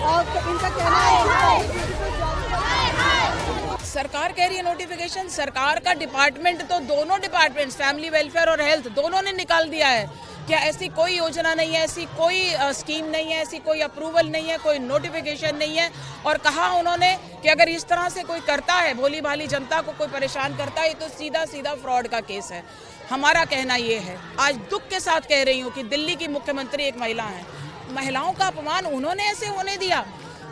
और इनका कहना है सरकार कह रही है नोटिफिकेशन, सरकार का डिपार्टमेंट तो दोनों डिपार्टमेंट फैमिली वेलफेयर और हेल्थ दोनों ने निकाल दिया है। क्या ऐसी कोई योजना नहीं है, ऐसी कोई स्कीम नहीं है, ऐसी कोई अप्रूवल नहीं है, कोई नोटिफिकेशन नहीं है। और कहा उन्होंने कि अगर इस तरह से कोई करता है, भोली भाली जनता को कोई परेशान करता है, तो सीधा सीधा फ्रॉड का केस है। हमारा कहना ये है, आज दुख के साथ कह रही हूँ कि दिल्ली की मुख्यमंत्री एक महिला है। महिलाओं का अपमान उन्होंने ऐसे होने दिया।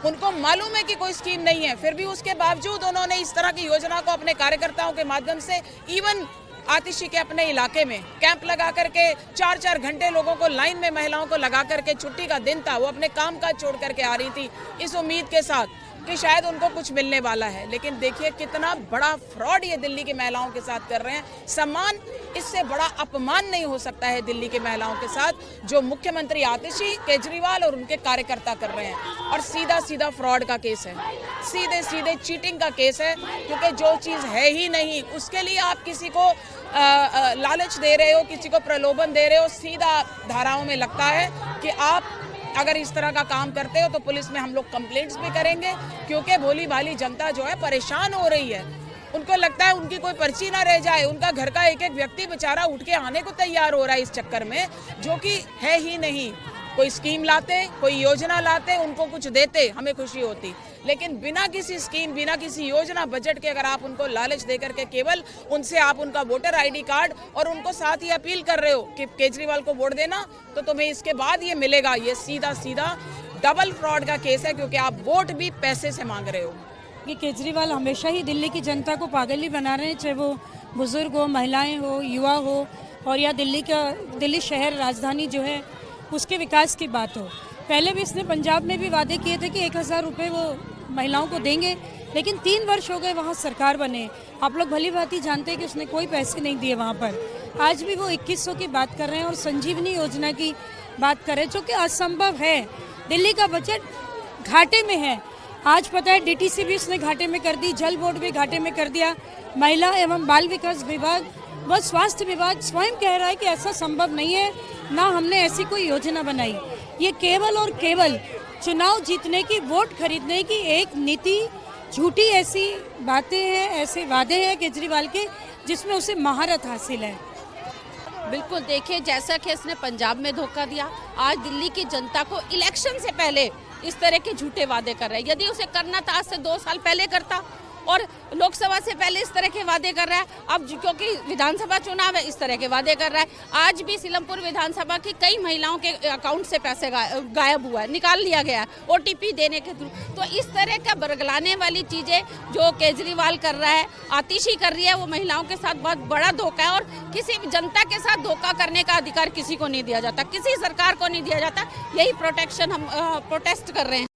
उनको मालूम है कि कोई स्कीम नहीं है, फिर भी उसके बावजूद उन्होंने इस तरह की योजना को अपने कार्यकर्ताओं के माध्यम से इवन आतिशी के अपने इलाके में कैंप लगा करके 4-4 घंटे लोगों को लाइन में महिलाओं को लगा करके, छुट्टी का दिन था, वो अपने काम काज छोड़ करके आ रही थी इस उम्मीद के साथ कि शायद उनको कुछ मिलने वाला है। लेकिन देखिए कितना बड़ा फ्रॉड ये दिल्ली की महिलाओं के साथ कर रहे हैं। सम्मान, इससे बड़ा अपमान नहीं हो सकता है दिल्ली की महिलाओं के साथ जो मुख्यमंत्री आतिशी, केजरीवाल और उनके कार्यकर्ता कर रहे हैं। और सीधा सीधा फ्रॉड का केस है, सीधे सीधे चीटिंग का केस है, क्योंकि जो चीज़ है ही नहीं उसके लिए आप किसी को लालच दे रहे हो, किसी को प्रलोभन दे रहे हो। सीधा धाराओं में लगता है कि आप अगर इस तरह का काम करते हो तो पुलिस में हम लोग कंप्लेंट्स भी करेंगे, क्योंकि भोली भाली जनता जो है परेशान हो रही है। उनको लगता है उनकी कोई पर्ची ना रह जाए, उनका घर का एक एक व्यक्ति बेचारा उठ के आने को तैयार हो रहा है इस चक्कर में, जो कि है ही नहीं। कोई स्कीम लाते, कोई योजना लाते, उनको कुछ देते, हमें खुशी होती, लेकिन बिना किसी स्कीम, बिना किसी योजना, बजट के अगर आप उनको लालच दे करके केवल उनसे आप उनका वोटर आईडी कार्ड और उनको साथ ही अपील कर रहे हो कि केजरीवाल को वोट देना तो तुम्हें इसके बाद ये मिलेगा, ये सीधा सीधा डबल फ्रॉड का केस है, क्योंकि आप वोट भी पैसे से मांग रहे हो। कि केजरीवाल हमेशा ही दिल्ली की जनता को पागल ही बना रहे हैं, चाहे वो बुजुर्ग हो, महिलाएं हो, युवा हो, और या दिल्ली शहर राजधानी जो है उसके विकास की बात हो। पहले भी इसने पंजाब में भी वादे किए थे कि 1000 रुपये वो महिलाओं को देंगे, लेकिन 3 वर्ष हो गए वहाँ सरकार बने। आप लोग भली भांति जानते हैं कि उसने कोई पैसे नहीं दिए वहाँ पर। आज भी वो 2100 की बात कर रहे हैं और संजीवनी योजना की बात कर रहे हैं, जो कि असंभव है। दिल्ली का बजट घाटे में है। आज पता है DTC भी उसने घाटे में कर दी, जल बोर्ड भी घाटे में कर दिया, महिला एवं बाल विकास विभाग व स्वास्थ्य विभाग स्वयं कह रहा है कि ऐसा संभव नहीं है, ना हमने ऐसी कोई योजना बनाई। ये केवल और केवल चुनाव जीतने की, वोट खरीदने की एक नीति, झूठी ऐसी बातें हैं, ऐसे वादे हैं केजरीवाल के जिसमें उसे महारत हासिल है। बिल्कुल, देखिए जैसा कि इसने पंजाब में धोखा दिया, आज दिल्ली की जनता को इलेक्शन से पहले इस तरह के झूठे वादे कर रहे हैं। यदि उसे करना था आज से 2 साल पहले करता, और लोकसभा से पहले इस तरह के वादे कर रहा है। अब क्योंकि विधानसभा चुनाव है, इस तरह के वादे कर रहा है। आज भी सीलमपुर विधानसभा की कई महिलाओं के अकाउंट से पैसे गायब हुआ है, निकाल लिया गया है OTP देने के थ्रू। तो इस तरह का बरगलाने वाली चीज़ें जो केजरीवाल कर रहा है, आतिशी कर रही है, वो महिलाओं के साथ बहुत बड़ा धोखा है। और किसी भी जनता के साथ धोखा करने का अधिकार किसी को नहीं दिया जाता, किसी सरकार को नहीं दिया जाता। यही प्रोटेक्शन हम प्रोटेस्ट कर रहे हैं।